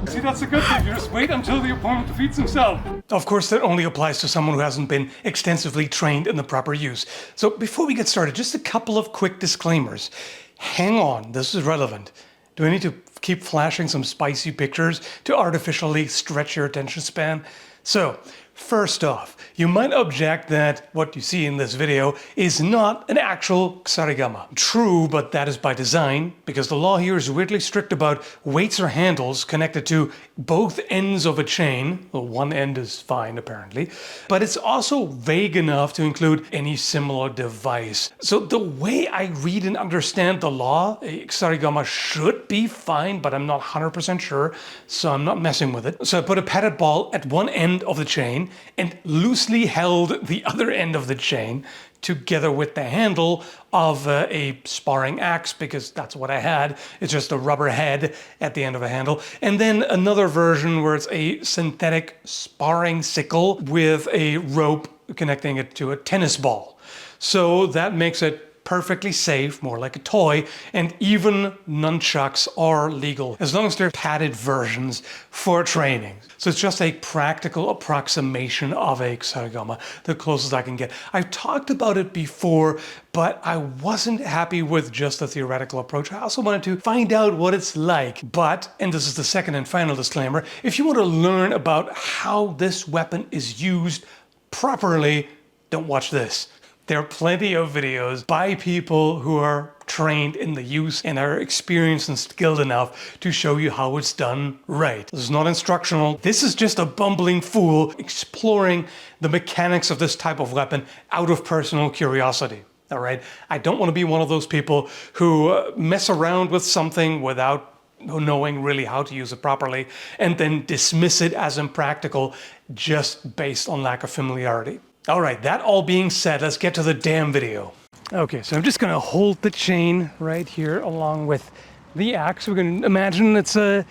See, that's the good thing. You just wait until the opponent defeats himself. Of course, that only applies to someone who hasn't been extensively trained in the proper use. So before we get started, just a couple of quick disclaimers. Hang on, this is relevant. Do I need to keep flashing some spicy pictures to artificially stretch your attention span? So, first off, you might object that what you see in this video is not an actual Kusarigama. True, but that is by design, because the law here is weirdly strict about weights or handles connected to both ends of a chain. Well, one end is fine, apparently, but it's also vague enough to include any similar device. So the way I read and understand the law, a Kusarigama should be fine, but I'm not 100% sure, so I'm not messing with it. So I put a padded ball at one end of the chain and loosely held the other end of the chain together with the handle of a sparring axe, because that's what I had. It's just a rubber head at the end of a handle. And then another version where it's a synthetic sparring sickle with a rope connecting it to a tennis ball. So that makes it perfectly safe, more like a toy, and even nunchucks are legal as long as they're padded versions for training. So it's just a practical approximation of a Kusarigama, the closest I can get. I've talked about it before, but I wasn't happy with just the theoretical approach. I also wanted to find out what it's like. But, and this is the second and final disclaimer, if you want to learn about how this weapon is used properly, don't watch this. There are plenty of videos by people who are trained in the use and are experienced and skilled enough to show you how it's done right. This is not instructional. This is just a bumbling fool exploring the mechanics of this type of weapon out of personal curiosity. All right? I don't want to be one of those people who mess around with something without knowing really how to use it properly and then dismiss it as impractical just based on lack of familiarity. All right, that all being said, let's get to the damn video. Okay, so I'm just gonna hold the chain right here along with the axe. We're gonna imagine it's a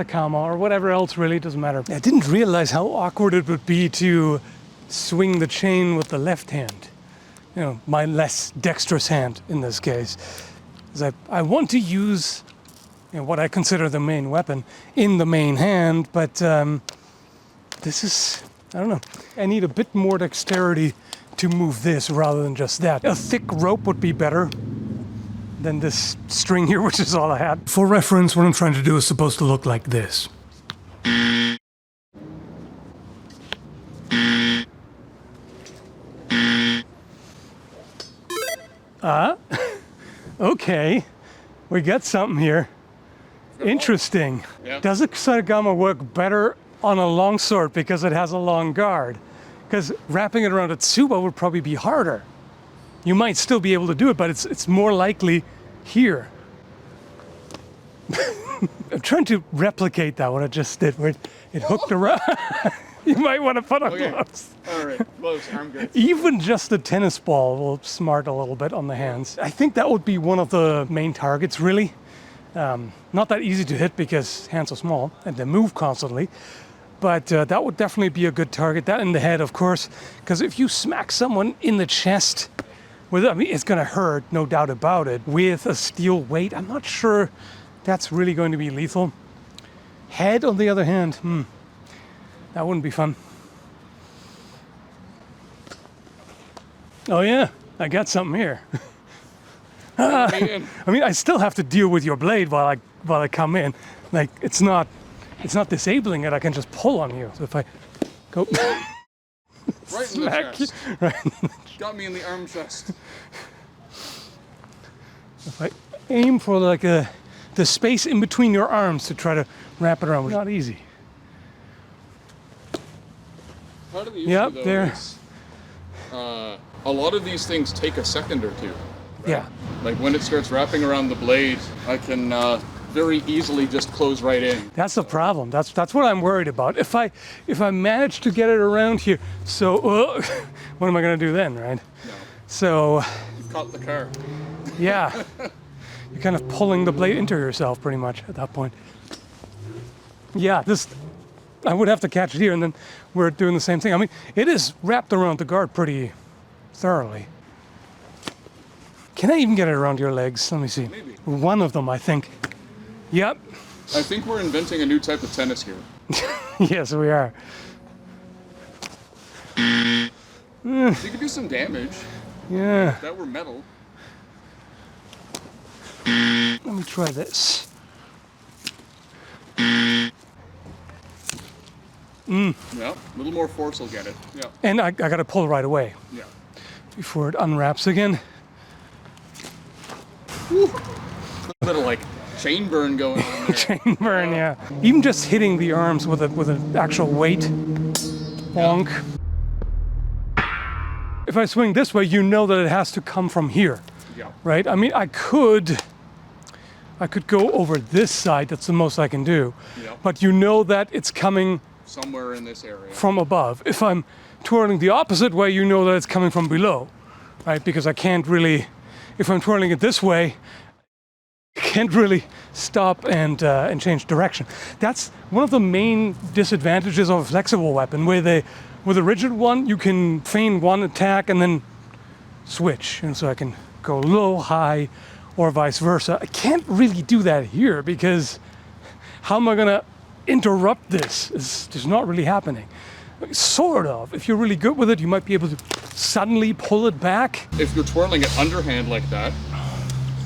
kama or whatever else, really, doesn't matter. I didn't realize how awkward it would be to swing the chain with the left hand. You know, my less dexterous hand in this case. Because I want to use, you know, what I consider the main weapon in the main hand, but this is, I don't know. I need a bit more dexterity to move this rather than just that. A thick rope would be better than this string here, which is all I had. For reference, what I'm trying to do is supposed to look like this. Okay. We got something here. Interesting. Yeah. Does a Kusarigama work better on a longsword because it has a long guard? Because wrapping it around a tsuba would probably be harder. You might still be able to do it, but it's more likely here. I'm trying to replicate that, what I just did, where it hooked around. You might want to put on gloves. All right, gloves, I'm good. Even just a tennis ball will smart a little bit on the hands. I think that would be one of the main targets, really. Not that easy to hit because hands are small and they move constantly. But that would definitely be a good target. That in the head, of course, because if you smack someone in the chest, with, I mean, it's going to hurt, no doubt about it. With a steel weight, I'm not sure that's really going to be lethal. Head, on the other hand, that wouldn't be fun. Oh yeah, I got something here. I mean, I still have to deal with your blade while I come in. Like, it's not disabling it. I can just pull on you. So if I go right in the chest. Right. Got me in the arm chest. If I aim for like the space in between your arms to try to wrap it around, which is not easy. Part of the issue, though, there. Is, a lot of these things take a second or two. Right? Yeah. Like when it starts wrapping around the blade, I can very easily just close right in. That's the problem. That's what I'm worried about. If I manage to get it around here, so what am I going to do then, right? No. So You've caught the car. Yeah. You're kind of pulling the blade into yourself pretty much at that point. Yeah, I would have to catch it here and then we're doing the same thing. I mean, it is wrapped around the guard pretty thoroughly. Can I even get it around your legs? Let me see. Maybe. One of them, I think. Yep. I think we're inventing a new type of tennis here. Yes, we are. You could do some damage. Yeah. If that were metal. Let me try this. Yeah, a little more force will get it. Yeah. And I got to pull right away Yeah. before it unwraps again. Woo. A little like chain burn going on there. Chain burn, yeah. Even just hitting the arms with an actual weight. Bonk. If I swing this way, you know that it has to come from here, Yeah. right? I mean, I could go over this side. That's the most I can do. Yeah. But you know that it's coming Somewhere in this area. from above. If I'm twirling the opposite way, you know that it's coming from below, right? Because I can't really, if I'm twirling it this way, I can't really stop and change direction. That's one of the main disadvantages of a flexible weapon. With a rigid one, you can feign one attack and then switch, and so I can go low, high, or vice versa. I can't really do that here because how am I gonna interrupt this? It's just not really happening. Sort of. If you're really good with it, you might be able to suddenly pull it back. If you're twirling it underhand like that,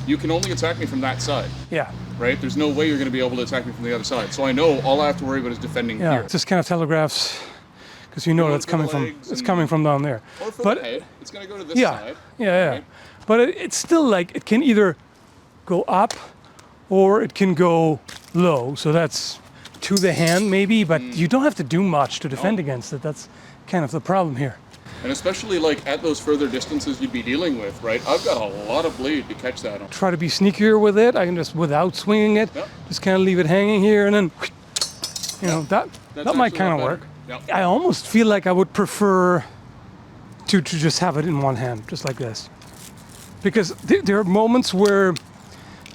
you can only attack me from that side, Yeah. right? There's no way you're going to be able to attack me from the other side. So I know all I have to worry about is defending Yeah. here. It just kind of telegraphs because you know Going that's for the coming from legs it's and- coming from down there. Or for But the head, it's going to go to this yeah, side. yeah. right? But it's still like it can either go up or it can go low. So that's to the hand maybe, but you don't have to do much to defend against it. That's kind of the problem here. And especially like at those further distances you'd be dealing with, right? I've got a lot of blade to catch that on. Try to be sneakier with it. I can just, without swinging it, Yep. just kind of leave it hanging here, and then, you know, that might actually kind of not work. bad. Yep. I almost feel like I would prefer to just have it in one hand, just like this. Because there are moments where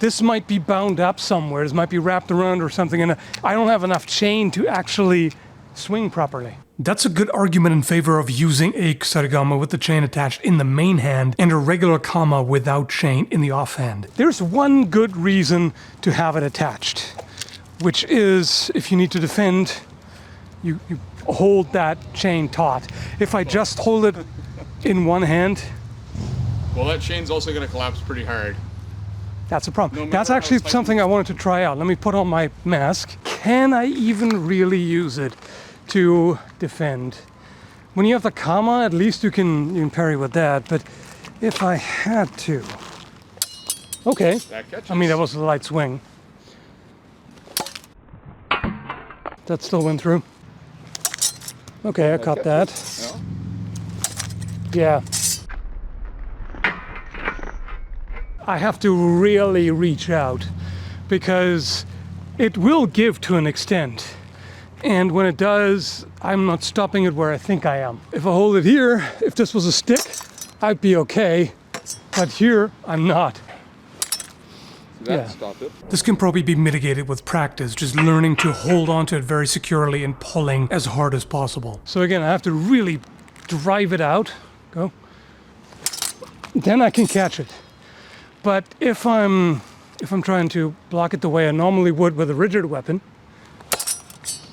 this might be bound up somewhere, this might be wrapped around or something, and I don't have enough chain to actually swing properly. That's a good argument in favor of using a Kusarigama with the chain attached in the main hand and a regular kama without chain in the offhand. There's one good reason to have it attached, which is if you need to defend, you hold that chain taut. If I just hold it in one hand, Well, that chain's also going to collapse pretty hard. that's a problem. No matter That's how actually tight something I wanted to try out. Let me put on my mask. Can I even really use it to defend? When you have the kama, at least you can parry with that, but if I had to... Okay. That catches. I mean, that was a light swing. That still went through. Okay, I caught that. Yeah. Yeah. I have to really reach out because it will give to an extent. And when it does, I'm not stopping it where I think I am. If I hold it here, if this was a stick, I'd be okay. But here, I'm not. That Yeah. stopped it. This can probably be mitigated with practice, just learning to hold onto it very securely and pulling as hard as possible. So again, I have to really drive it out. Go. Then I can catch it. But if I'm trying to block it the way I normally would with a rigid weapon,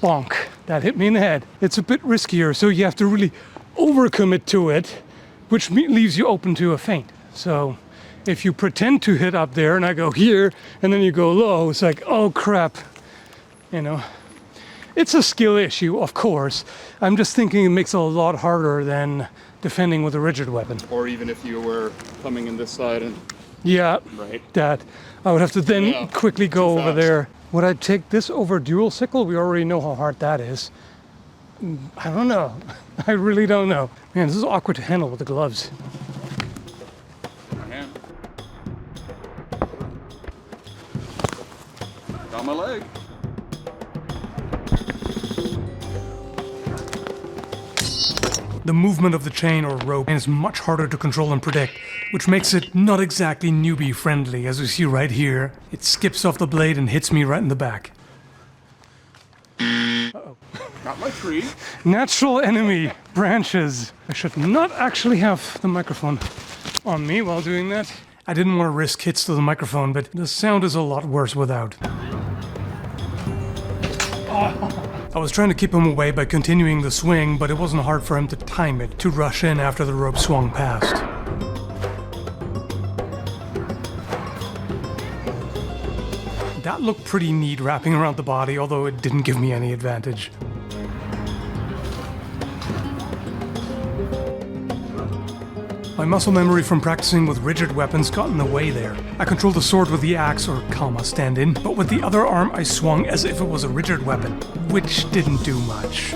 bonk, that hit me in the head. It's a bit riskier, so you have to really overcommit to it, which leaves you open to a feint. So if you pretend to hit up there and I go here and then you go low, it's like, oh crap, you know. It's a skill issue, of course. I'm just thinking it makes it a lot harder than defending with a rigid weapon. Or even if you were coming in this side and... Yeah, Right. that. I would have to then Yeah, quickly go too over fast. there. Would I take this over dual sickle? We already know how hard that is. I don't know. I really don't know. Man, this is awkward to handle with the gloves. Man. Got my leg. The movement of the chain or rope is much harder to control and predict, which makes it not exactly newbie friendly, as we see right here. It skips off the blade and hits me right in the back. Got my tree. Natural enemy, branches. I should not actually have the microphone on me while doing that. I didn't want to risk hits to the microphone, but the sound is a lot worse without. I was trying to keep him away by continuing the swing, but it wasn't hard for him to time it, to rush in after the rope swung past. That looked pretty neat wrapping around the body, although it didn't give me any advantage. My muscle memory from practicing with rigid weapons got in the way there. I controlled the sword with the axe, or comma, stand-in, but with the other arm I swung as if it was a rigid weapon, which didn't do much.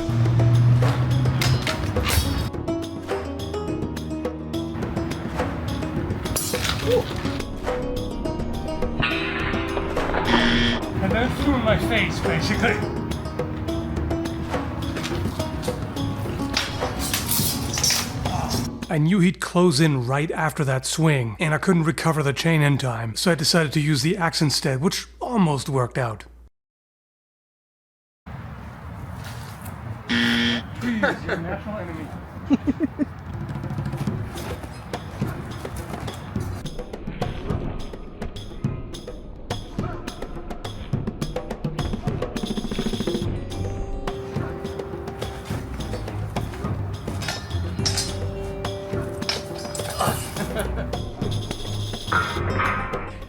And then it flew in my face, basically. I knew he'd close in right after that swing, and I couldn't recover the chain in time, so I decided to use the axe instead, which almost worked out. Please, your national enemy.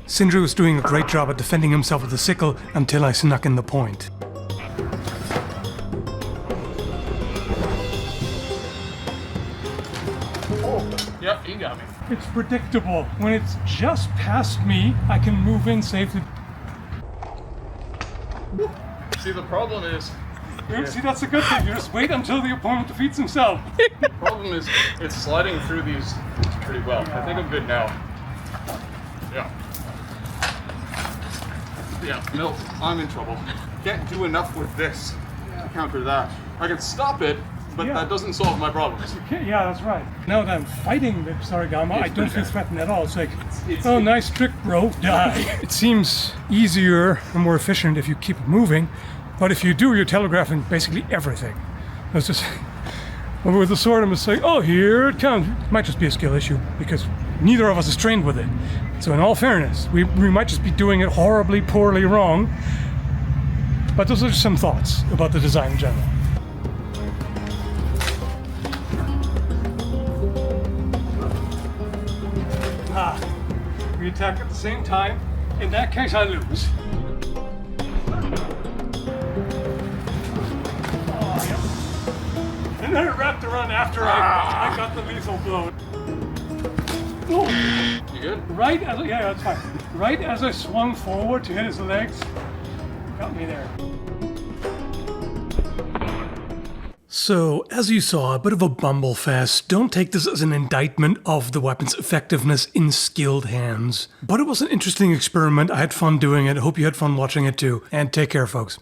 Sindri was doing a great job at defending himself with the sickle until I snuck in the point. Oh, yep, you got me. It's predictable. When it's just past me, I can move in safely. See, the problem is... See, that's a good thing. You just wait until the opponent defeats himself. The problem is, it's sliding through these pretty well. I think I'm good now. Yeah. Yeah, no, I'm in trouble. Can't do enough with this to counter that. I can stop it, but that doesn't solve my problems. Yeah, that's right. Now that I'm fighting the Kusarigama, I don't feel threatened at all. It's like, oh, nice trick, bro, die. It seems easier and more efficient if you keep moving, but if you do, you're telegraphing basically everything. It's just, with the sword, I'm just like, oh, here it comes. It might just be a skill issue, because neither of us is trained with it. So in all fairness, we might just be doing it horribly, poorly wrong, but those are just some thoughts about the design in general. We attack at the same time. In that case, I lose. And then it wrapped around after I got the lethal blow. Oh. You good? Right as yeah, that's fine. Right as I swung forward to hit his legs, got me there. So, as you saw, a bit of a bumblefest. Don't take this as an indictment of the weapon's effectiveness in skilled hands. But it was an interesting experiment. I had fun doing it. I hope you had fun watching it too. And take care, folks.